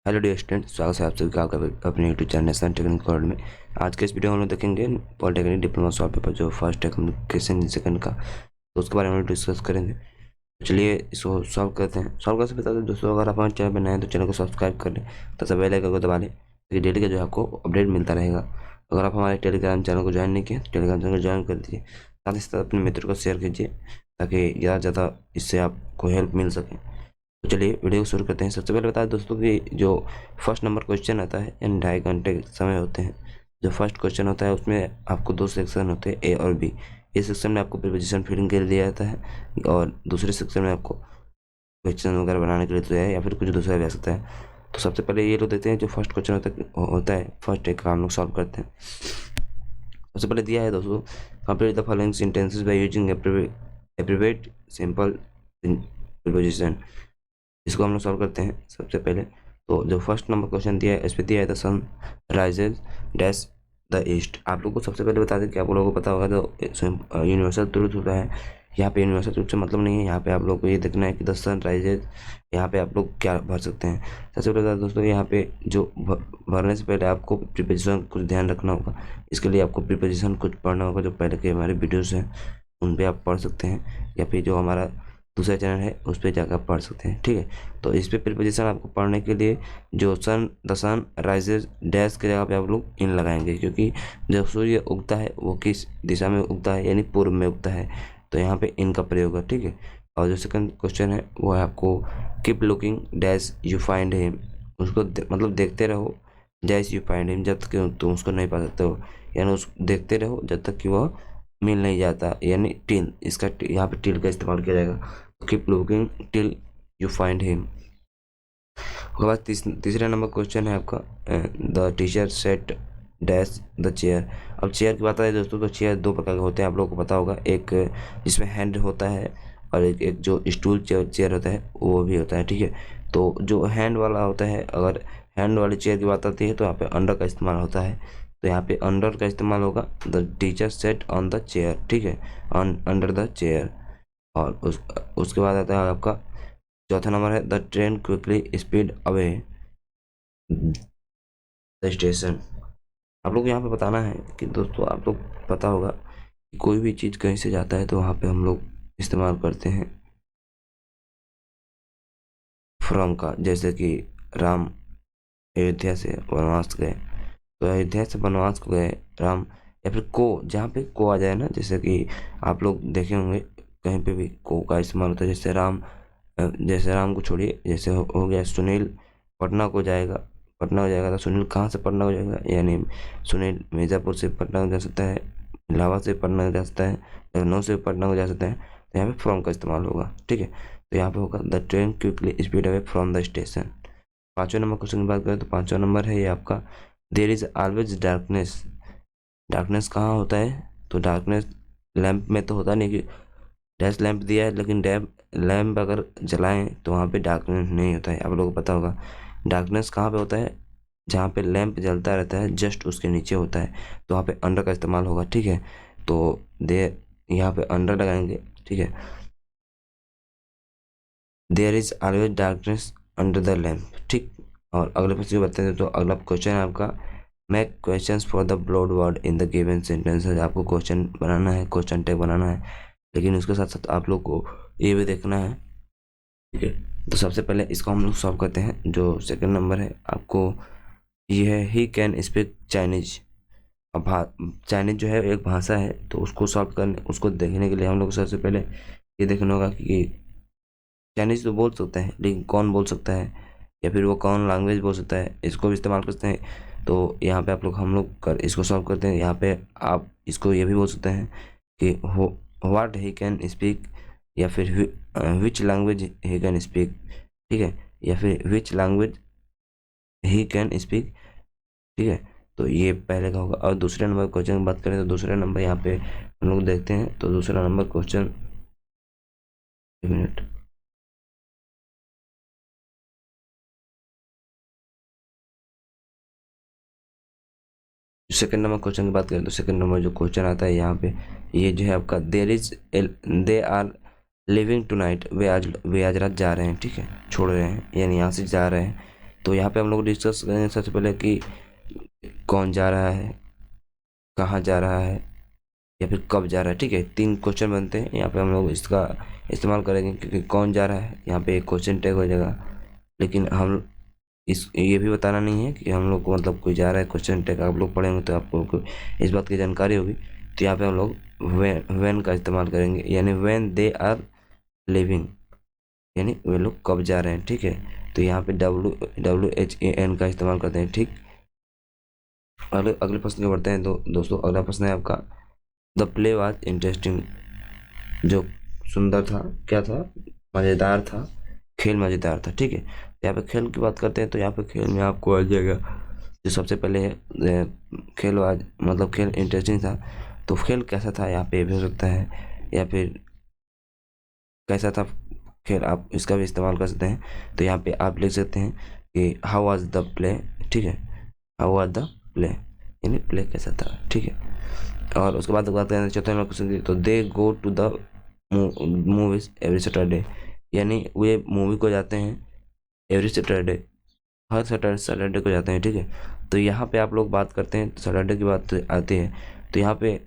Hello dear student, स्वागत है आप सभी का आपका अपने YouTube channel national technical world में। आज के इस वीडियो में हम लोग देखेंगे पॉलिटेक्निक डिप्लोमा सॉल्व पेपर जो फर्स्ट है कम्युनिकेशन सेकंड का, तो उसके बारे में हम लोग डिस्कस करेंगे। तो चलिए इसको सॉल्व करते हैं। सॉल्व करके बता दें दोस्तों, अगर आप हमारे चैनल पर नए हैं तो चैनल को सब्सक्राइब कर लें तथा बेल आइकन को दबा लें ताकि डेली का जो है आपको अपडेट मिलता रहेगा। अगर आप हमारे टेलीग्राम चैनल को ज्वाइन नहीं किए तो टेलीग्राम चैनल को ज्वाइन कर दीजिए, साथ ही साथ अपने मित्र को शेयर कीजिए ताकि ज़्यादा से ज़्यादा इससे आपको हेल्प मिल सके। तो चलिए वीडियो को शुरू करते हैं। सबसे पहले बता दें दोस्तों कि जो फर्स्ट नंबर क्वेश्चन आता है यानी 2.5 घंटे समय होते हैं। जो फर्स्ट क्वेश्चन होता है उसमें आपको 2 सेक्शन होते हैं, ए और बी। ए सेक्शन में आपको प्रीपोजिशन फिलिंग के लिए दिया जाता है और दूसरे सेक्शन में आपको क्वेश्चन वगैरह बनाने के लिए दिया है या फिर कुछ दूसरा भी आ सकता है। तो सबसे पहले ये लोग देते हैं जो फर्स्ट क्वेश्चन होता है फर्स्ट एक का हम लोग सॉल्व करते हैं। सबसे पहले दिया है दोस्तों, complete the following sentences by using abbreviate simple preposition. इसको हम लोग सॉल्व करते हैं। सबसे पहले तो जो फर्स्ट नंबर क्वेश्चन दिया है इस पर दिया है the sun rises dash the east. आप लोग को सबसे पहले बता दें कि आप लोगों को पता होगा जो यूनिवर्सल ट्रूथ होता है, यहाँ पे यूनिवर्सल ट्रूथ से मतलब नहीं है। यहाँ पे आप लोग को ये देखना है कि द सन राइजेज, यहाँ पे आप लोग क्या भर सकते हैं। सबसे पहले बता दोस्तों, यहाँ पे जो भरने से पहले आपको प्रीपोजिशन कुछ ध्यान रखना होगा। इसके लिए आपको प्रीपोजिशन कुछ पढ़ना होगा, जो पहले के हमारे वीडियोज़ हैं उन पर आप पढ़ सकते हैं या फिर जो हमारा दूसरा चैनल है उस पर जाकर पढ़ सकते हैं। ठीक है, तो इस पे प्रीपोजिशन आपको पढ़ने के लिए जो द सन राइजेज डैश की जगह पे आप लोग इन लगाएंगे, क्योंकि जब सूर्य उगता है वो किस दिशा में उगता है यानी पूर्व में उगता है, तो यहाँ पे इनका प्रयोग है। ठीक है, और जो सेकंड क्वेश्चन है वो है आपको keep looking dash you find him. उसको मतलब देखते रहो डैश यू फाइंड हिम, जब तक तुम उसको नहीं पा सकते हो, यानी उस देखते रहो जब तक कि वह मिल नहीं जाता, यानी टिल। इसका यहाँ पे टिल का इस्तेमाल किया जाएगा। Keep looking till you find him. उसके बाद तीसरा नंबर क्वेश्चन है आपका the teacher said dash the chair. अब चेयर की बात आए दोस्तों तो चेयर 2 प्रकार के होते हैं, आप लोगों को पता होगा। एक जिसमें हैंड होता है और एक जो स्टूल चेयर होता है वो भी होता है। ठीक है, तो जो हैंड वाला होता है, अगर हैंड वाली चेयर की बात आती है तो यहाँ पे अंडर का इस्तेमाल होता है। तो यहाँ पे अंडर का इस्तेमाल होगा, the teacher said on the chair. ठीक है, ऑन अंडर द चेयर। और उसके बाद आता है आपका चौथा नंबर है the train quickly speed away the station. आप लोग यहाँ पे बताना है कि दोस्तों आप लोग पता होगा कि कोई भी चीज़ कहीं से जाता है तो वहाँ पे हम लोग इस्तेमाल करते हैं फ्रॉम का। जैसे कि राम अयोध्या से वनवास गए, तो अयोध्या से वनवास को गए राम, या फिर को, जहाँ पे को आ जाए ना, जैसे कि आप लोग देखे होंगे कहीं पे भी को का इस्तेमाल होता है। जैसे राम को छोड़िए, जैसे हो गया सुनील पटना को जाएगा, पटना हो जाएगा तो सुनील कहाँ से पटना हो जाएगा, यानी सुनील मिर्ज़ापुर से पटना को जा सकता है, इलाहाबाद से पटना को जा सकता है, लखनऊ से पटना को जा सकता है। तो यहाँ पे फ्रॉम का इस्तेमाल होगा। ठीक है, तो यहाँ पे होगा the train quickly speed away from the station. 5वें नंबर क्वेश्चन की बात करें तो 5वां नंबर है ये आपका there is always darkness. Darkness कहाँ होता है, तो डार्कनेस लैंप में तो होता नहीं, कि डैश लैंप दिया है लेकिन लैंप अगर जलाएं तो वहाँ पे डार्कनेस नहीं होता है। आप लोगों को पता होगा डार्कनेस कहाँ पे होता है, जहाँ पे लैंप जलता रहता है जस्ट उसके नीचे होता है, तो वहाँ पे अंडर का इस्तेमाल होगा। ठीक है, तो यहाँ पे अंडर लगाएंगे। ठीक है, there is always darkness under the lamp. ठीक, और अगले प्रश्न को बताते हैं। तो अगला क्वेश्चन है आपका make questions for the bold word in the given sentences. आपको क्वेश्चन बनाना है, क्वेश्चन टैग बनाना है, लेकिन उसके साथ साथ आप लोग को ये भी देखना है। ठीक है, तो सबसे पहले इसको हम लोग सॉल्व करते हैं। जो सेकंड नंबर है आपको ये है ही कैन स्पीक चाइनीज। अब चाइनीज जो है एक भाषा है, तो उसको सॉल्व करने, उसको देखने के लिए हम लोग सबसे पहले ये देखना होगा कि चाइनीज तो बोल सकते हैं लेकिन कौन बोल सकता है, या फिर वो कौन लैंग्वेज बोल सकता है, इसको भी इस्तेमाल करते हैं। तो यहाँ पे आप लोग हम लोग इसको सॉल्व करते हैं। यहाँ पे आप इसको ये भी बोल सकते हैं कि व्हाट ही कैन स्पीक, या फिर which language he can speak. ठीक है, या फिर which language he can speak. ठीक है, तो ये पहले का होगा। और दूसरे नंबर क्वेश्चन की बात करें तो दूसरा नंबर यहाँ पे हम लोग देखते हैं। तो दूसरा नंबर क्वेश्चन, एक मिनट, सेकंड नंबर क्वेश्चन की बात करें तो सेकंड नंबर जो क्वेश्चन आता है यहाँ पे ये जो है आपका they are living tonight. वे आज रात जा रहे हैं। ठीक है, छोड़ रहे हैं यानी यहाँ से जा रहे हैं। तो यहाँ पे हम लोग डिस्कस करेंगे सबसे पहले कि कौन जा रहा है, कहाँ जा रहा है, या फिर कब जा रहा है। ठीक है, 3 क्वेश्चन बनते हैं यहाँ पे, हम लोग इसका इस्तेमाल करेंगे क्योंकि कौन जा रहा है यहाँ पे एक क्वेश्चन टैग हो जाएगा। लेकिन हम ये भी बताना नहीं है कि हम लोग को मतलब कोई जा रहा है क्वेश्चन टैग आप लोग पढ़ेंगे तो आपको इस बात की जानकारी होगी। तो यहाँ पे हम लोग व्हेन का इस्तेमाल करेंगे, यानी व्हेन दे आर लिविंग, यानी वे लोग कब जा रहे हैं। ठीक है, तो यहाँ पे WHAN का इस्तेमाल करते हैं। ठीक, अगले प्रश्न में बढ़ते हैं। तो दोस्तों अगला प्रश्न है आपका, द प्ले वाज इंटरेस्टिंग, जो सुंदर था, क्या था, मज़ेदार था, खेल मज़ेदार था। ठीक है, यहाँ पे खेल की बात करते हैं तो यहाँ पे खेल में आपको आ जाएगा जो सबसे पहले है खेल आज मतलब खेल इंटरेस्टिंग था। तो खेल कैसा था यहाँ पे भी हो सकता है, या फिर कैसा था खेल, आप इसका भी इस्तेमाल कर सकते हैं। तो यहाँ पे आप लिख सकते हैं कि हाउ वाज द प्ले। ठीक है, हाउ वाज द प्ले, यानी प्ले कैसा था। ठीक है, और उसके बाद बात करें चौथे नंबर क्वेश्चन की, तो they go to the movies every Saturday, यानी वे मूवी को जाते हैं एवरी सैटरडे, हर सैटरडे को जाते हैं। ठीक है, तो यहाँ पे आप लोग बात करते हैं सैटरडे की बात आती है, तो यहाँ पे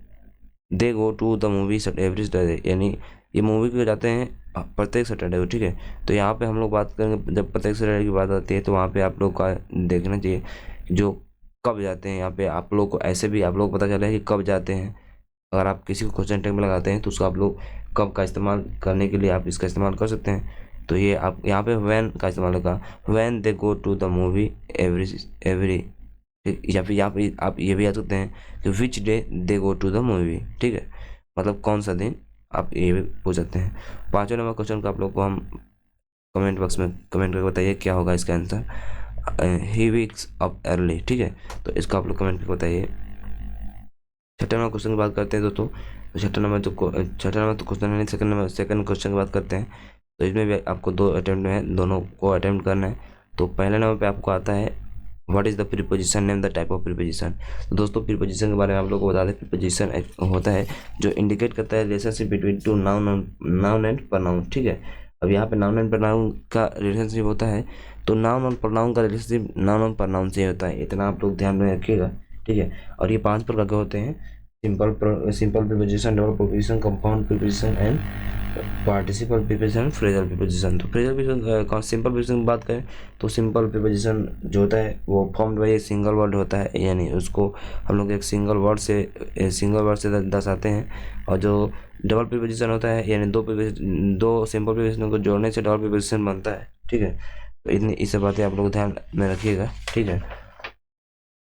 they go to the movie every Saturday, यानी ये मूवी को जाते हैं प्रत्येक सैटरडे को। ठीक है, तो यहाँ पे हम लोग बात करेंगे जब प्रत्येक सैटरडे की बात आती है तो वहाँ पे आप लोग का देखना चाहिए जो कब जाते हैं। यहाँ पे आप लोग को ऐसे भी आप लोग पता चला है कि कब जाते हैं। अगर आप किसी को क्वेश्चन टैग में लगाते हैं तो उसको आप लोग कब का इस्तेमाल करने के लिए आप इसका इस्तेमाल कर सकते हैं। तो ये आप यहाँ पे व्हेन का इस्तेमाल होगा, when they go to the movie every. या फिर यहाँ पे आप ये भी आ सकते हैं कि which day they go to the movie. ठीक है, मतलब कौन सा दिन, आप ये भी पूछ सकते हैं। 5वें नंबर क्वेश्चन का आप लोग को हम कमेंट बॉक्स में कमेंट करके बताइए क्या होगा इसका आंसर। ही वीक्स अप अर्ली। ठीक है, तो इसका आप लोग कमेंट करके बताइए। 6ठे नंबर क्वेश्चन की बात करते हैं दोस्तों, तो 6ठा नंबर तो क्वेश्चन है, सेकंड क्वेश्चन की बात करते हैं। तो इसमें भी आपको 2 अटेम्प्ट में दोनों को अटेम्प्ट करना है। तो पहले नंबर पे आपको आता है what is the preposition, name the type of preposition. तो दोस्तों प्रीपोजिशन के बारे में आप लोग को बता दें, प्रीपोजिशन होता है जो इंडिकेट करता है relationship between two noun and pronoun. ठीक है, अब यहाँ पे नाउन एंड प्रोनाउन का रिलेशनशिप होता है, तो नाउन और प्रोनाउन का रिलेशनशिप नाउन और प्रोनाउन से होता है, इतना आप लोग ध्यान में रखिएगा। ठीक है, और ये 5 प्रकार के होते हैं, simple preposition, double preposition, compound preposition and participle preposition, phrasal preposition. तो फ्रेजल प्रीपोजिशन, सिंपल प्रीपोजिशन की बात करें तो सिंपल प्रीपोजिशन जो होता है वो formed by a single word होता है, यानी उसको हम लोग एक सिंगल वर्ड से दर्शाते हैं। और जो डबल प्रीपोजिशन होता है, यानी दो सिंपल प्रीपोजिशन को जोड़ने से डबल प्रीपोजिशन बनता है। ठीक है, तो इतनी इस सब बातें आप लोग ध्यान में रखिएगा। ठीक है,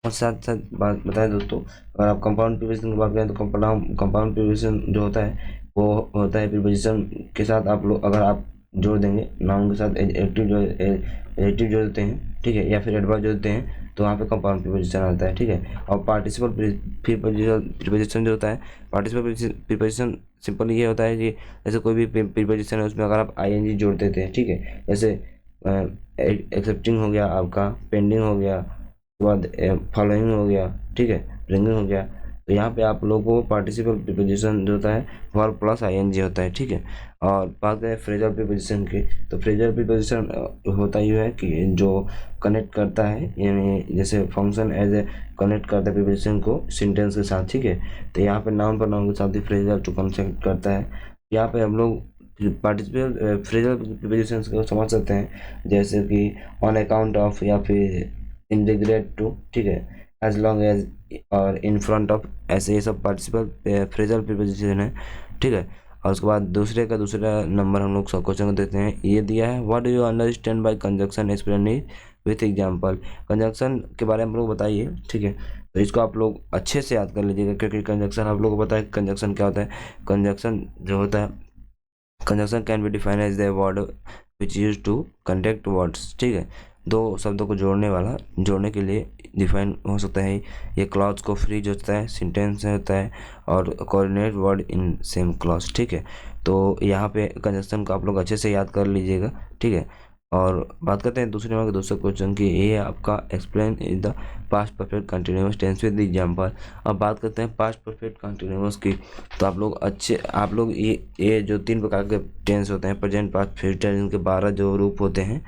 और साथ साथ बात बताएं दोस्तों, अगर आप कंपाउंड प्रीपोजिशन की बात करें तो कंपाउंड प्रीपोजिशन जो होता है वो होता है प्रीपोजिशन के साथ आप लोग अगर आप जोड़ देंगे नाउन के साथ एडजेक्टिव जोड़ देते हैं। ठीक है, या फिर एडवर्ब जोड़ देते हैं तो वहाँ पे कंपाउंड प्रीपोजिशन आता है। ठीक है, और पार्टिसिपल प्रीपोजिशन जो होता है, पार्टिसिपल प्रीपोजिशन सिंपल ये होता है कि जैसे कोई भी प्रीपोजिशन है उसमें अगर आप ING जोड़ देते हैं। ठीक है, जैसे एक्सेप्टिंग हो गया, आपका पेंडिंग हो गया, बाद फॉलोइंग हो गया। ठीक है, ब्रिंगिंग हो गया। तो यहाँ पे आप लोगों को पार्टिसिपल प्रीपोजिशन जो होता है वर्ब प्लस ING होता है। ठीक है, और बात करें फ्रेजल प्रीपोजिशन की, तो फ्रेजल प्रीपोजिशन होता ये है कि जो कनेक्ट करता है, यानी जैसे फंक्शन एज ए कनेक्ट करता है प्रीपोजिशन को सेंटेंस के साथ। ठीक है, तो यहाँ पे नाउन पर नाउन के साथ ही फ्रेजल टू कनेक्ट करता है। यहाँ पे हम लोग पार्टिसिपल फ्रेजल प्रीपोजिशन को समझ सकते हैं, जैसे कि ऑन अकाउंट ऑफ, या फिर इन रिग्रेट टू। ठीक है, एज लॉन्ग एज और इन फ्रंट ऑफ, ऐसे ये सब पार्टिसिपल फ्रेजल प्रीपोजिशन है। ठीक है, और उसके बाद दूसरा नंबर हम लोग सब क्वेश्चन को देते हैं। ये दिया है what do you understand by conjunction, explain it with example. Conjunction के बारे में हम लोग बताइए। ठीक है, तो इसको आप लोग अच्छे से याद कर लीजिएगा क्योंकि कंजक्शन आप लोगों को पता है कंजक्शन क्या होता है। कंजक्शन जो होता है, conjunction can be define as the word which use to connect words. ठीक है, 2 शब्दों को जोड़ने के लिए डिफाइन हो सकता है। ये क्लॉज को फ्रीज होता है, सेंटेंस होता है, और coordinate word in same clause. ठीक है, तो यहाँ पे कंजक्शन को आप लोग अच्छे से याद कर लीजिएगा। ठीक है, और बात करते हैं दूसरे नंबर के दूसरे क्वेश्चन की। ये है आपका explain in the past perfect continuous tense with example. अब बात करते हैं पास्ट परफेक्ट कंटिन्यूअस की, तो आप लोग ये जो 3 प्रकार के टेंस होते हैं, प्रेजेंट, पास्ट, फ्यूचर, इनके 12 जो रूप होते हैं,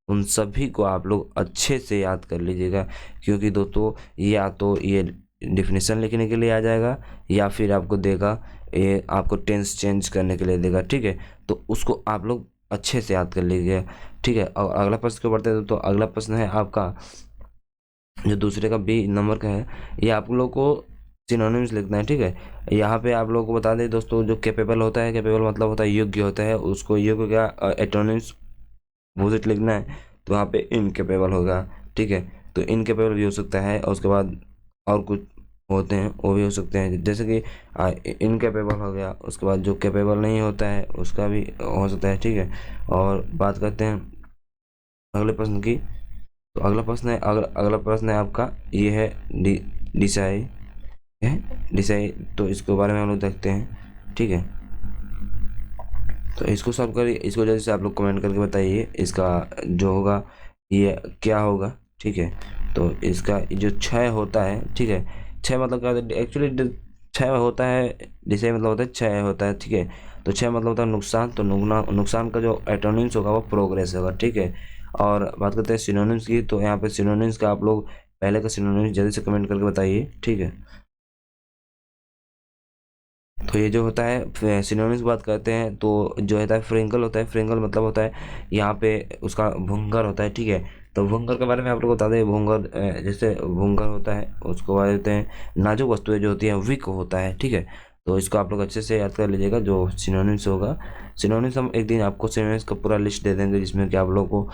उन सभी को आप लोग अच्छे से याद कर लीजिएगा, क्योंकि दोस्तों या तो ये डिफिनेशन लिखने के लिए आ जाएगा या फिर आपको देगा ये आपको टेंस चेंज करने के लिए देगा, ठीक है। तो उसको आप लोग अच्छे से याद कर लीजिएगा, ठीक है। और अगला प्रश्न क्यों बढ़ते हैं दोस्तों, अगला प्रश्न है आपका जो दूसरे का बी नंबर का है, ये आप लोग को सिनोनिम्स लिखना है, ठीक है। यहाँ पे आप लोगों को बता दें दोस्तों, जो कैपेबल होता है, कैपेबल मतलब होता है योग्य होता है, उसको योग्य का एटोनिम्स अपोजिट लिखना है, तो वहाँ पे इनकेपेबल होगा, ठीक है। तो इनकेपेबल भी हो सकता है, और उसके बाद और कुछ होते हैं वो भी हो सकते हैं, जैसे कि इनकेपेबल हो गया, उसके बाद जो कैपेबल नहीं होता है उसका भी हो सकता है, ठीक है। और बात करते हैं अगले प्रश्न की। तो अगला प्रश्न है आपका, ये है डिसाई है, डिसाई। तो इसके बारे में हम लोग देखते हैं, ठीक है। तो इसको सॉल्व करिए, इसको जल्दी से आप लोग कमेंट करके बताइए इसका जो होगा ये क्या होगा, ठीक है। तो इसका जो क्षय होता है, ठीक है, क्षय मतलब क्या होता है एक्चुअली, क्षय होता है, डिसाई मतलब होता है क्षय होता है, ठीक है। तो क्षय मतलब होता है नुकसान, तो नुकसान का जो एटोनिम्स होगा वो प्रोग्रेस होगा, ठीक है। और बात करते हैं सिनोनिम्स की, तो यहाँ पे सिनोनिम्स का आप लोग पहले का सिनोनिम्स जल्दी से कमेंट करके बताइए, ठीक है। तो ये जो होता है सिनोनिम्स की बात करते हैं, तो जो होता है फ्रिंकल होता है, फ्रिंकल मतलब होता है यहाँ पे उसका भुंगर होता है, ठीक है। तो भुंगर के बारे में आप लोग बता दें, भुंगर जैसे भुंगर होता है उसको बोलते हैं नाजुक वस्तुएं जो होती हैं, वीक होता है, ठीक है। तो इसको आप लोग अच्छे से याद कर लीजिएगा जो सिनोनिम्स होगा। सिनोनिम्स हम एक दिन आपको सिनोनिम्स का पूरा लिस्ट दे देंगे, जिसमें कि आप लोग को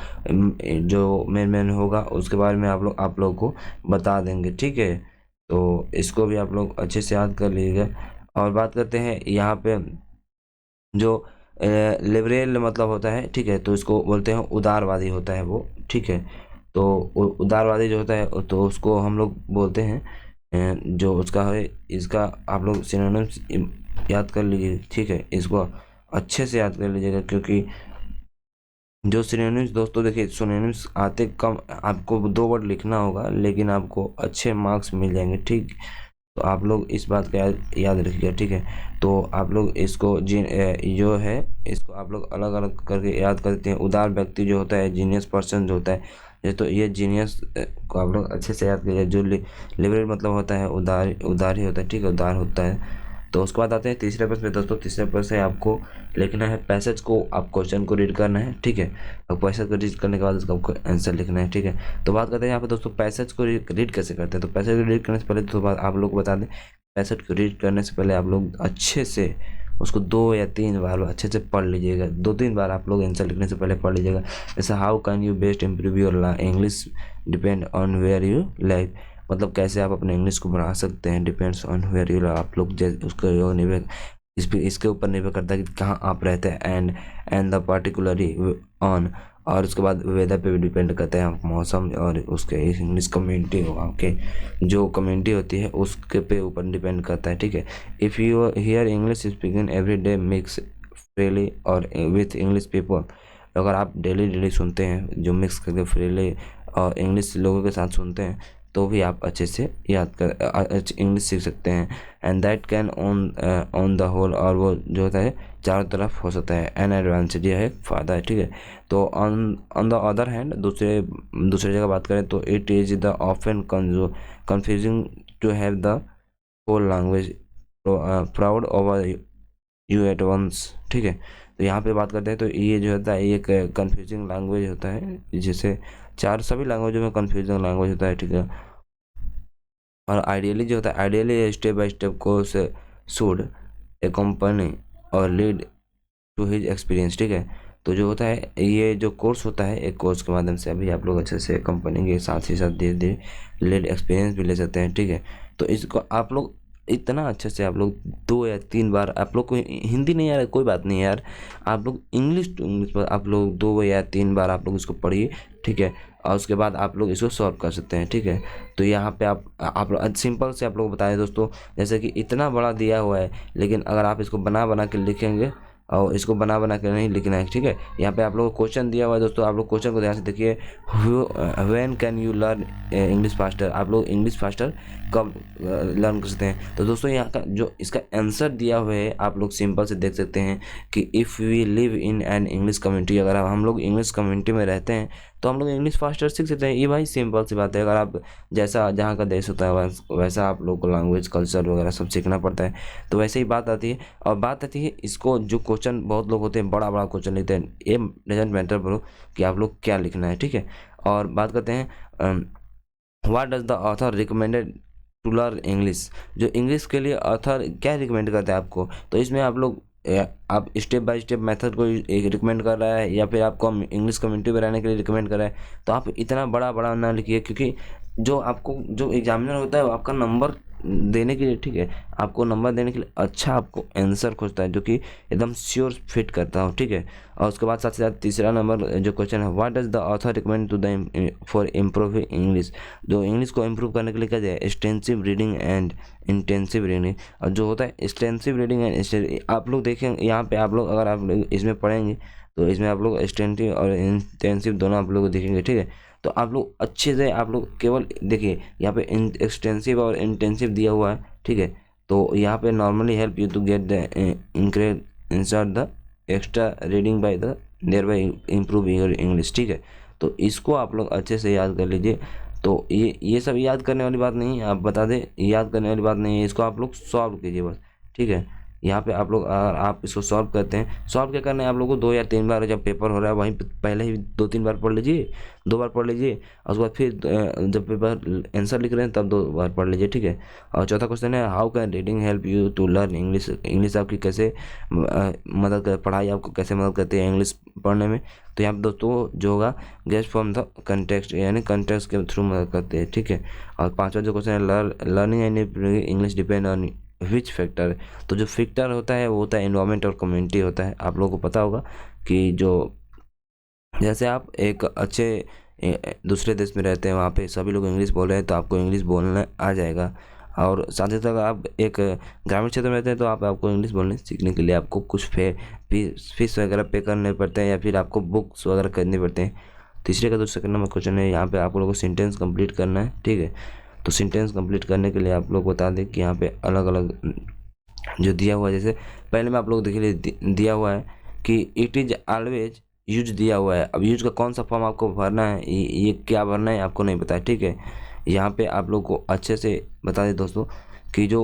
जो मेन होगा उसके बारे में आप लोग को बता देंगे, ठीक है। तो इसको भी आप लोग अच्छे से याद कर लीजिएगा। और बात करते हैं यहाँ पे जो लिबरल मतलब होता है, ठीक है, तो इसको बोलते हैं उदारवादी होता है वो, ठीक है। तो उदारवादी जो होता है तो उसको हम लोग बोलते हैं जो उसका है, इसका आप लोग सिनोनिम्स याद कर लीजिए, ठीक है। इसको अच्छे से याद कर लीजिएगा, क्योंकि जो सिनोनिम्स दोस्तों देखिए, सिनोनिम्स आते कम, आपको 2 वर्ड लिखना होगा लेकिन आपको अच्छे मार्क्स मिल जाएंगे, ठीक। तो आप लोग इस बात का याद रखिएगा, ठीक है। तो आप लोग इसको जो है इसको आप लोग अलग अलग करके याद करते हैं। उदार व्यक्ति जो होता है, जीनियस पर्सन जो होता है, ये तो ये जीनियस को आप लोग अच्छे से याद करिए। जो लिबरल मतलब होता है उदार ही होता है, ठीक है, उदार होता है। तो उसके बाद आते हैं तीसरे प्रश्न पे दोस्तों। तीसरे प्रश्न है आपको लिखना है पैसेज को, आप क्वेश्चन को रीड करना है, ठीक है। और पैसेज को रीड करने के बाद उसका आपको आंसर लिखना है, ठीक है। तो बात करते हैं यहाँ पे दोस्तों पैसेज को रीड कैसे करते हैं। तो पैसेज को रीड करने से पहले तो बात आप लोग को बता दें, पैसेज को रीड करने से पहले आप लोग अच्छे से उसको 2 या 3 बार अच्छे से पढ़ लीजिएगा। 2-3 बार आप लोग आंसर लिखने से पहले पढ़ लीजिएगा। जैसे how can you best improve your English depend on where you live, मतलब कैसे आप अपने इंग्लिश को बढ़ा सकते हैं, डिपेंड्स ऑन वेयर यू, आप लोग उसका निर्भर इसके ऊपर निर्भर करता है कि कहाँ आप रहते हैं, एंड द पार्टिकुलरली ऑन, और उसके बाद वेदर पे भी डिपेंड करता है, मौसम और उसके इंग्लिश कम्युनिटी वहाँ के जो कम्युनिटी होती है उसके पे ऊपर डिपेंड करता है, ठीक है। If you here English speaking every day mix freely और विथ इंग्लिश पीपल, अगर आप डेली सुनते हैं जो मिक्स करके फ्रीली और इंग्लिश लोगों के साथ सुनते हैं, तो भी आप अच्छे से याद कर इंग्लिश सीख सकते हैं। And that can on the whole, और वो जो होता है चारों तरफ हो सकता है, एन एडवांटेज, यह है फ़ायदा है, ठीक है। तो ऑन द अदर हैंड, दूसरे जगह बात करें तो it is the often confusing to have the whole language proud over you at once, ठीक है। तो यहाँ पे बात करते हैं तो ये जो होता है एक कन्फ्यूजिंग लैंग्वेज होता है, जैसे सभी लैंग्वेजों में कन्फ्यूजिंग लैंग्वेज होता है, ठीक है। और आइडियली जो होता है, ideally step by step course should A company और लीड टू हिज एक्सपीरियंस, ठीक है। तो जो होता है ये जो कोर्स होता है, एक कोर्स के माध्यम से अभी आप लोग अच्छे से कंपनी के साथ ही साथ धीरे धीरे लीड एक्सपीरियंस भी ले सकते हैं, ठीक है। तो इसको आप लोग इतना अच्छे से आप लोग 2 या 3 बार, आप लोग को हिंदी नहीं आ रहा कोई बात नहीं यार, आप लोग इंग्लिश टू इंग्लिश पर आप लोग 2 या 3 बार आप लोग इसको पढ़िए, ठीक है। और उसके बाद आप लोग इसको सॉल्व कर सकते हैं, ठीक है। तो यहाँ पे आप लोग सिंपल से आप लोग बताएं दोस्तों, जैसे कि इतना बड़ा दिया हुआ है, लेकिन अगर आप इसको बना के लिखेंगे, और इसको बना के नहीं लिखना है, ठीक है। यहाँ पे आप लोगों को क्वेश्चन दिया हुआ है दोस्तों, आप लोग क्वेश्चन को ध्यान से देखिए। When can you learn English faster, आप लोग इंग्लिश फास्टर कब लर्न कर सकते हैं। तो दोस्तों यहाँ का जो इसका आंसर दिया हुआ है आप लोग सिंपल से देख सकते हैं कि if we live in an English community, अगर हम लोग इंग्लिश कम्युनिटी में रहते हैं तो हम लोग इंग्लिश फास्टर सीख सकते हैं। ये भाई सिंपल सी बात है। अगर आप जैसा जहाँ का देश होता है वैसा आप लोग को लैंग्वेज कल्चर वगैरह सब सीखना पड़ता है। तो वैसे ही बात आती है। और बात आती है इसको जो क्वेश्चन बहुत लोग होते हैं बड़ा बड़ा क्वेश्चन लिखते हैं, ये डजेंट मैटर ब्रो कि आप लोग क्या लिखना है, ठीक है। और बात करते हैं what does the author recommended to learn English. जो इंग्लिश के लिए ऑथर क्या रिकमेंड करता है आपको, तो इसमें आप लोग आप स्टेप बाय स्टेप मेथड को रिकमेंड कर रहा है या फिर आपको इंग्लिश कम्युनिटी में रहने के लिए रिकमेंड कर रहा है। तो आप इतना बड़ा बड़ा ना लिखिए, क्योंकि जो आपको जो एग्जामिनर होता है वो आपका नंबर देने के लिए, ठीक है, आपको नंबर देने के लिए अच्छा आपको आंसर खोजता है जो कि एकदम श्योर फिट करता हो, ठीक है। और उसके बाद साथ ही साथ तीसरा नंबर जो क्वेश्चन है, what does the author recommend to the for improving English. जो इंग्लिश को इम्प्रूव करने के लिए क्या है, extensive reading and intensive reading. और जो होता है एक्सटेंसिव रीडिंग एंड आप लोग देखें यहाँ पे, आप लोग अगर आप लोग इसमें पढ़ेंगे तो इसमें आप लोग एक्सटेंसिव और इंटेंसिव दोनों आप लोग देखेंगे, ठीक है। तो आप लोग अच्छे से आप लोग केवल देखिए यहाँ पे एक्सटेंसिव और इंटेंसिव दिया हुआ है, ठीक है। तो यहाँ पे normally help you to get the increase insert the extra reading by the there by improve your English, ठीक है। तो इसको आप लोग अच्छे से याद कर लीजिए। तो ये सब याद करने वाली बात नहीं है, आप बता दें याद करने वाली बात नहीं है, इसको आप लोग सॉल्व कीजिए बस, ठीक है। यहाँ पे आप लोग अगर आप इसको सॉल्व करते हैं, सॉल्व क्या करना है आप लोगों को 2 या 3 बार, जब पेपर हो रहा है वहीं पहले ही 2-3 बार पढ़ लीजिए, 2 बार पढ़ लीजिए, और उसके बाद फिर जब पेपर आंसर लिख रहे हैं तब 2 बार पढ़ लीजिए, ठीक है। और चौथा क्वेश्चन है, how can reading help you to learn English. English आपकी कैसे मदद कर, पढ़ाई आपको कैसे मदद करती है इंग्लिश पढ़ने में। तो यहाँ पे दोस्तों जो होगा गेस्ट फ्रॉम द कंटेक्स्ट, यानी कंटेक्स्ट के थ्रू मदद करते हैं, ठीक है। और पांचवा जो क्वेश्चन है, learning and English depend on which factor. तो जो फैक्टर होता है वो होता है एनवायरनमेंट और कम्युनिटी होता है। आप लोगों को पता होगा कि जो जैसे आप एक अच्छे दूसरे देश में रहते हैं, वहाँ पे सभी लोग इंग्लिश बोल रहे हैं तो आपको इंग्लिश बोलना आ जाएगा। और साथ ही साथ आप एक ग्रामीण क्षेत्र में रहते हैं तो आपको इंग्लिश बोलने सीखने के लिए आपको कुछ फीस वगैरह पे करने पड़ते हैं या फिर आपको बुक्स वगैरह खरीदने पड़ते हैं। तीसरे का जो सेकंड नंबर क्वेश्चन है, यहाँ पे आप लोगों को सेंटेंस कंप्लीट करना है, ठीक है। तो सेंटेंस कंप्लीट करने के लिए आप लोग बता दें कि यहाँ पे अलग अलग जो दिया हुआ है, जैसे पहले में आप लोग देखिए दिया हुआ है कि इट इज ऑलवेज यूज दिया हुआ है। अब यूज का कौन सा फॉर्म आपको भरना है, ये क्या भरना है आपको नहीं पता है, ठीक है। यहाँ पे आप लोग को अच्छे से बता दें दोस्तों कि जो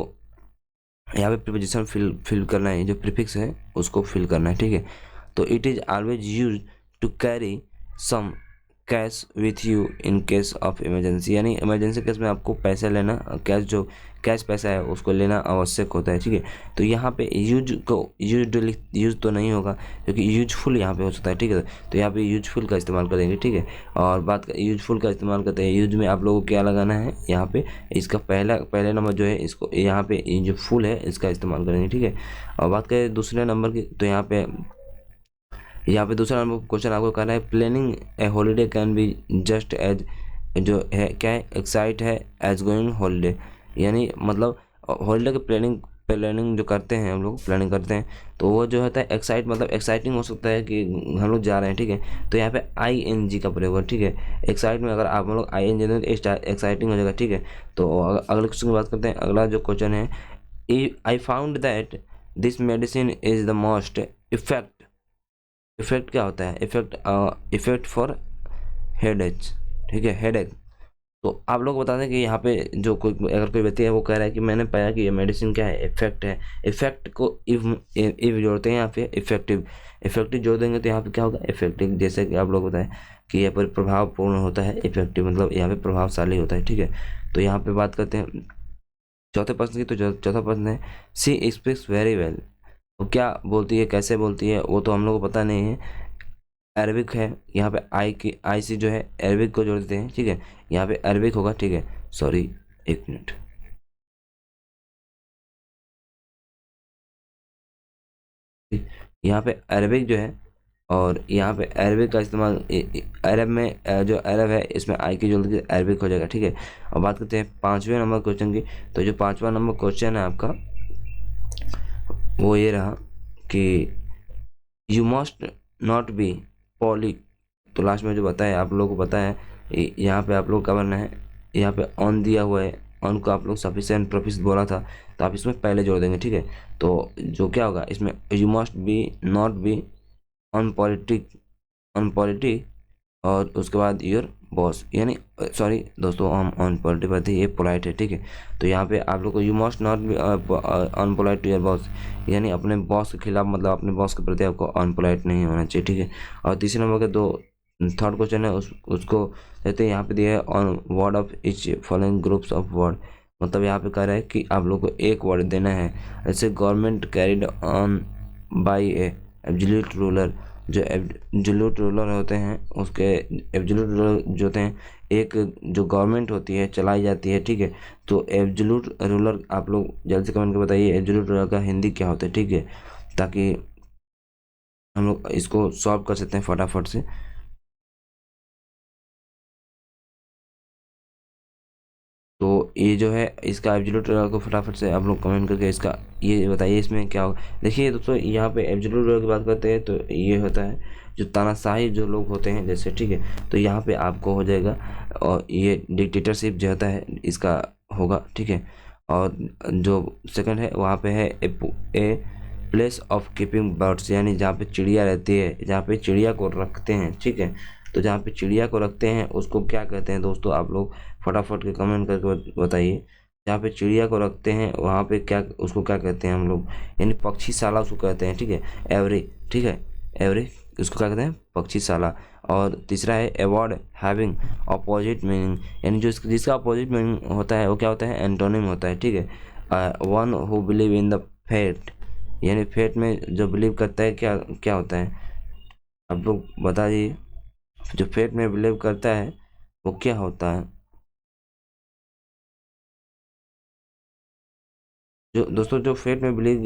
यहाँ पे प्रीपोजिशन फिल करना है, जो प्रीफिक्स है उसको फिल करना है, ठीक है। तो it is always use to carry some cash with you in case of emergency, यानी इमरजेंसी केस में आपको पैसे लेना, कैश पैसा है उसको लेना आवश्यक होता है, ठीक है। तो यहाँ पे यूज तो नहीं होगा क्योंकि यूजफुल यहाँ पे हो सकता है, ठीक है। तो यहाँ पे यूजफुल का इस्तेमाल करेंगे, ठीक है। और बात यूजफुल का इस्तेमाल करते हैं, यूज में आप लोगों को क्या लगाना है, यहाँ पे इसका पहले नंबर जो है इसको यहाँ पे जो फुल है इसका इस्तेमाल करेंगे, ठीक है। और बात करें दूसरे नंबर की, तो यहाँ पे दूसरा नंबर क्वेश्चन आपको करना है, planning a holiday can be just as जो है क्या है एक्साइट है एज गोइंग हॉलीडे। यानी मतलब हॉलीडे की प्लानिंग जो करते हैं हम लोग प्लानिंग करते हैं तो वो जो होता है एक्साइट मतलब एक्साइटिंग हो सकता है कि हम लोग जा रहे हैं, ठीक है। तो यहाँ पे ING का प्रयोग है, ठीक है। एक्साइट में अगर आप लोग ING दें तो एक्साइटिंग हो जाएगा, ठीक है। तो अगले क्वेश्चन की बात करते हैं। अगला जो क्वेश्चन है, I found that this medicine is the most effect क्या होता है, इफेक्ट फॉर हेडेक, ठीक है, हेडेक। तो आप लोग बता दें कि यहाँ पे जो अगर कोई व्यक्ति है वो कह रहा है कि मैंने पाया कि ये मेडिसिन क्या है, इफेक्ट है। इफेक्ट को इफ जोड़ते हैं यहाँ पे इफेक्टिव जोड़ देंगे तो यहाँ पे क्या होगा, इफेक्टिव। जैसे कि आप लोग बताएं कि यहाँ पर प्रभावपूर्ण होता है, इफेक्टिव मतलब यहाँ पे प्रभावशाली होता है, ठीक है। तो यहाँ पे बात करते हैं चौथे प्रश्न की। तो चौथा प्रश्न है, सी स्पीक्स वेरी वेल। वो क्या बोलती है, कैसे बोलती है, वो तो हम लोग को पता नहीं है। अरबिक है, यहाँ पे आई सी जो है अरबिक को जोड़ देते हैं, ठीक है। यहाँ पे अरबिक होगा, ठीक है। सॉरी, एक मिनट। यहाँ पे अरबिक जो है और यहाँ पे अरबिक का इस्तेमाल अरब में जो अरब है इसमें आई की जोड़ देते अरबिक हो जाएगा, ठीक है। और बात करते हैं 5वें नंबर क्वेश्चन की। तो जो 5वां नंबर क्वेश्चन है आपका वो ये रहा कि you must not B poly. तो लास्ट में जो बताया आप लोगों को पता है, यहाँ पे आप लोग क्या करना है, यहाँ पे ऑन दिया हुआ है, ऑन को आप लोग सफिशिएंट प्रोफिस बोला था तो आप इसमें पहले जोड़ देंगे, ठीक है। तो जो क्या होगा इसमें, you must be not be on politic और उसके बाद योर बॉस, यानी सॉरी दोस्तों, हम अनपोलाइट पर थे, ये पोलाइट है, ठीक है। तो यहाँ पे आप लोग को you must not be unpolite to your boss, यानी अपने बॉस के खिलाफ, मतलब अपने बॉस के प्रति आपको अनपोलाइट नहीं होना चाहिए, ठीक है। और तीसरे नंबर के दो थर्ड क्वेश्चन है, उसको कहते हैं, यहाँ पे दिया है on word of each following groups of word, मतलब यहाँ पे कह रहा है कि आप लोग को एक वर्ड देना है। जैसे government carried on by A absolute ruler, जो एब्सोल्यूट रूलर होते हैं उसके, एब्सोल्यूट रूलर जो होते हैं, एक जो गवर्नमेंट होती है चलाई जाती है, ठीक है। तो एब्सोल्यूट रूलर आप लोग जल्द से कमेंट कर बताइए एब्सोल्यूट रूलर का हिंदी क्या होता है, ठीक है, ताकि हम लोग इसको सॉल्व कर सकते हैं फटाफट से। तो ये जो है इसका एब्सोल्यूट रूलर को फटाफट से आप लोग कमेंट करके इसका ये बताइए इसमें क्या होगा। देखिए दोस्तों, यहाँ पे एब्सोल्यूट रूलर की बात करते हैं तो ये होता है जो तानाशाही जो लोग होते हैं जैसे, ठीक है। तो यहाँ पे आपको हो जाएगा, और ये डिक्टेटरशिप जो होता है इसका होगा, ठीक है। और जो सेकंड है वहाँ पे है a place of keeping birds, यानी जहाँ पे चिड़िया रहती है, जहाँ पे चिड़िया को रखते हैं, ठीक है। तो जहाँ पे चिड़िया को रखते हैं उसको क्या कहते हैं दोस्तों, आप लोग फटाफट के कमेंट करके बताइए। जहाँ पे चिड़िया को रखते हैं वहाँ पे क्या, उसको क्या कहते हैं हम लोग, यानी पक्षीशाला उसको कहते हैं, ठीक है, एवरी, ठीक है, एवरी उसको क्या कहते हैं, पक्षीशाला। और तीसरा है अवॉर्ड हैविंग अपोजिट मीनिंग, यानी जो जिसका अपोजिट मीनिंग होता है वो क्या होता है, एंटोनिम होता है, ठीक है। One who believe in the fate, यानी फेट में जो बिलीव करता है क्या क्या होता है, आप लोग बता दीजिए। जो फेट में बिलीव करता है वो क्या होता है, जो दोस्तों जो फेट में बिलीव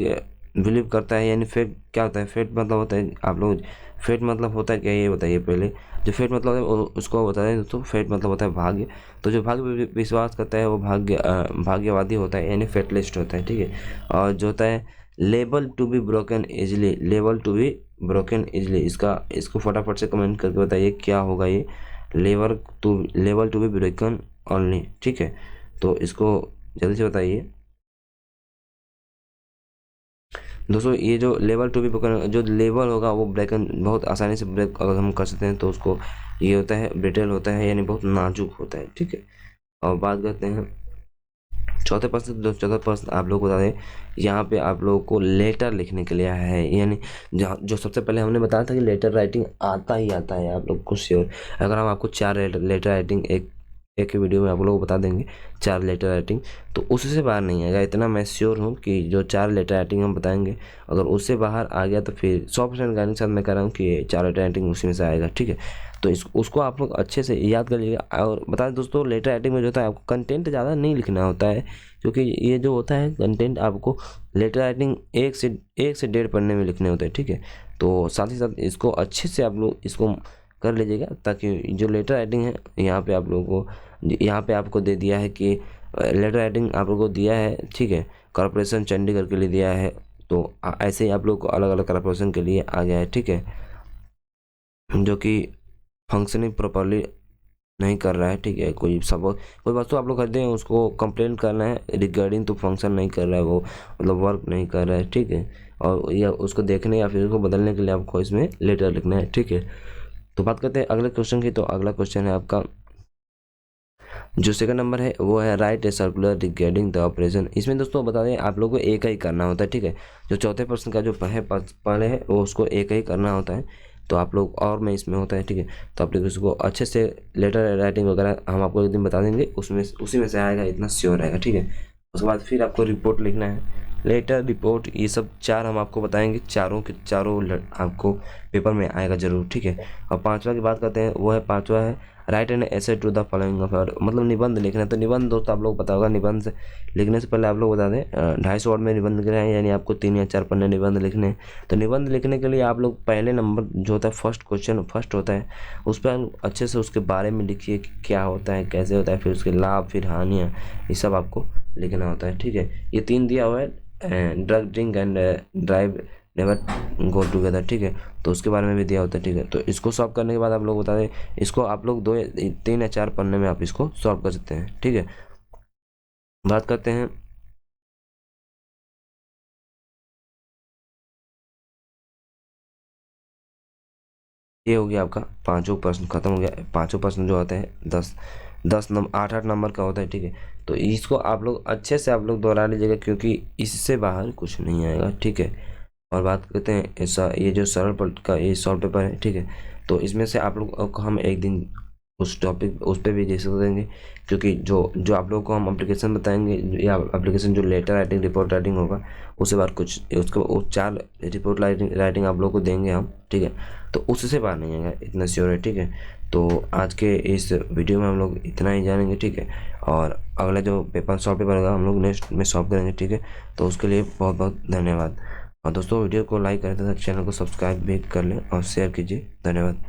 बिलीव करता है, यानी फेट क्या होता है, फेट मतलब होता है, आप लोग फेट मतलब होता है क्या ये बताइए पहले। जो फेट मतलब है उसको बता दें दोस्तों, फेट मतलब होता है भाग्य। तो जो भाग्य पे विश्वास करता है वो भाग्यवादी होता है, यानी फेटलिस्ट होता है, ठीक है। और जो होता है liable to be broken easily, liable to be broken easily, इसको फटाफट से कमेंट करके बताइए क्या होगा ये, liable to be broken only, ठीक है। तो इसको जल्दी से बताइए दोस्तों। ये जो लेवल टू भी जो लेवल होगा वो ब्रेकन बहुत आसानी से ब्रेक अगर हम कर सकते हैं तो उसको ये होता है ब्रिटेल होता है, यानी बहुत नाजुक होता है, ठीक है। और बात करते हैं चौथे प्रश्न, जो चौथा प्रश्न आप लोग को बता दें, यहाँ पे आप लोगों को लेटर लिखने के लिए आया है, यानी जहाँ जो सबसे पहले हमने बताया था कि लेटर राइटिंग आता ही आता है आप लोग को श्योर। अगर हम आपको चार लेटर राइटिंग एक वीडियो में आप लोगों को बता देंगे चार लेटर राइटिंग, तो उससे बाहर नहीं आएगा, इतना मैं श्योर हूँ कि जो चार लेटर राइटिंग हम बताएंगे अगर उससे बाहर आ गया तो फिर 100% गारंटी के साथ मैं कह रहा हूँ कि चार लेटर राइटिंग उसी में से आएगा, ठीक है। तो उसको आप लोग अच्छे से याद कर लीजिएगा। और बता दें दोस्तों, लेटर राइटिंग में जो होता है आपको कंटेंट ज़्यादा नहीं लिखना होता है, क्योंकि ये जो होता है कंटेंट आपको लेटर राइटिंग एक से डेढ़ पन्ने में लिखने होते हैं, ठीक है। तो साथ ही साथ इसको अच्छे से आप लोग इसको कर लीजिएगा, ताकि जो लेटर राइटिंग है यहाँ पे आप लोगों को, यहाँ पे आपको दे दिया है कि लेटर राइटिंग आप लोगों को दिया है, ठीक है, कॉरपोरेशन चंडीगढ़ के लिए दिया है। तो ऐसे ही आप लोग को अलग अलग कॉरपोरेशन के लिए आ गया है, ठीक है, जो कि फंक्शनिंग प्रॉपरली नहीं कर रहा है, ठीक है। कोई वस्तु आप लोग खरीदे हैं उसको कंप्लेंट करना है रिगार्डिंग तो फंक्शन नहीं कर रहा है वो, मतलब वर्क नहीं कर रहा है, ठीक है। और या उसको देखने या फिर उसको बदलने के लिए आपको इसमें लेटर लिखना है, ठीक है। तो बात करते हैं अगले क्वेश्चन की। तो अगला क्वेश्चन है आपका जो सेकंड नंबर है वो है right a circular regarding the operation. इसमें दोस्तों बता दें आप लोगों को एक ही करना होता है, ठीक है। जो चौथे प्रश्न का जो पहले है वो उसको एक ही करना होता है, तो आप लोग और में इसमें होता है, ठीक है। तो आप लोग इसको अच्छे से लेटर राइटिंग वगैरह हम आपको एक दिन बता देंगे, उसमें उसी में से आएगा, इतना श्योर रहेगा, ठीक है। उसके बाद फिर आपको रिपोर्ट लिखना है, लेटर रिपोर्ट ये सब चार हम आपको बताएंगे, चारों के चारों आपको पेपर में आएगा जरूर, ठीक है। और पांचवा की बात करते हैं, वो है पांचवा है राइट एन ऐसे टू द फॉलोइंग ऑफ, मतलब निबंध लिखना है। तो निबंध दोस्तों आप लोग पता होगा, निबंध से लिखने से पहले आप लोग बता दें 250 वर्ड में निबंध लिखना है, यानी आपको 3 या 4 पन्ने निबंध लिखने हैं। तो निबंध लिखने के लिए आप लोग पहले नंबर जो होता है फर्स्ट क्वेश्चन फर्स्ट होता है उस पर अच्छे से उसके बारे में लिखिए कि क्या होता है कैसे होता है, फिर उसके लाभ फिर हानियाँ, ये सब आपको लिखना होता है, ठीक है। ये 3 दिया हुआ है, drug drink and drive never go together, ठीक है। तो उसके बारे में भी दिया होता है, ठीक है। तो इसको सॉल्व करने के बाद आप लोग बता दें, इसको आप लोग 3 या 4 पन्ने में आप इसको सॉल्व कर सकते हैं, ठीक है। बात करते हैं ये हो गया आपका पांचों प्रश्न खत्म हो गया। पांचों प्रश्न जो होते हैं 10 8 नंबर का होता है, ठीक है। तो इसको आप लोग अच्छे से आप लोग दोहरा लीजिएगा, क्योंकि इससे बाहर कुछ नहीं आएगा, ठीक है। और बात करते हैं ऐसा, ये जो सरल पट का ये सॉल्व पेपर है, ठीक है। तो इसमें से आप लोग को हम एक दिन उस टॉपिक उस पर भी डिस्कस देंगे, क्योंकि जो जो आप लोगों को हम एप्लीकेशन बताएंगे, या एप्लीकेशन जो लेटर राइटिंग रिपोर्ट राइटिंग होगा, उससे बाहर कुछ उसको वो 4 रिपोर्ट राइटिंग आप लोगों को देंगे हम, ठीक है। तो उससे बाहर नहीं आएगा, इतना श्योर है, ठीक है। तो आज के इस वीडियो में हम लोग इतना ही जानेंगे, ठीक है। और अगला जो पेपर सॉल्व पेपर होगा हम लोग नेक्स्ट में सॉल्व करेंगे, ठीक है। तो उसके लिए बहुत बहुत धन्यवाद। और दोस्तों वीडियो को लाइक करें तथा चैनल को सब्सक्राइब भी कर लें और शेयर कीजिए। धन्यवाद।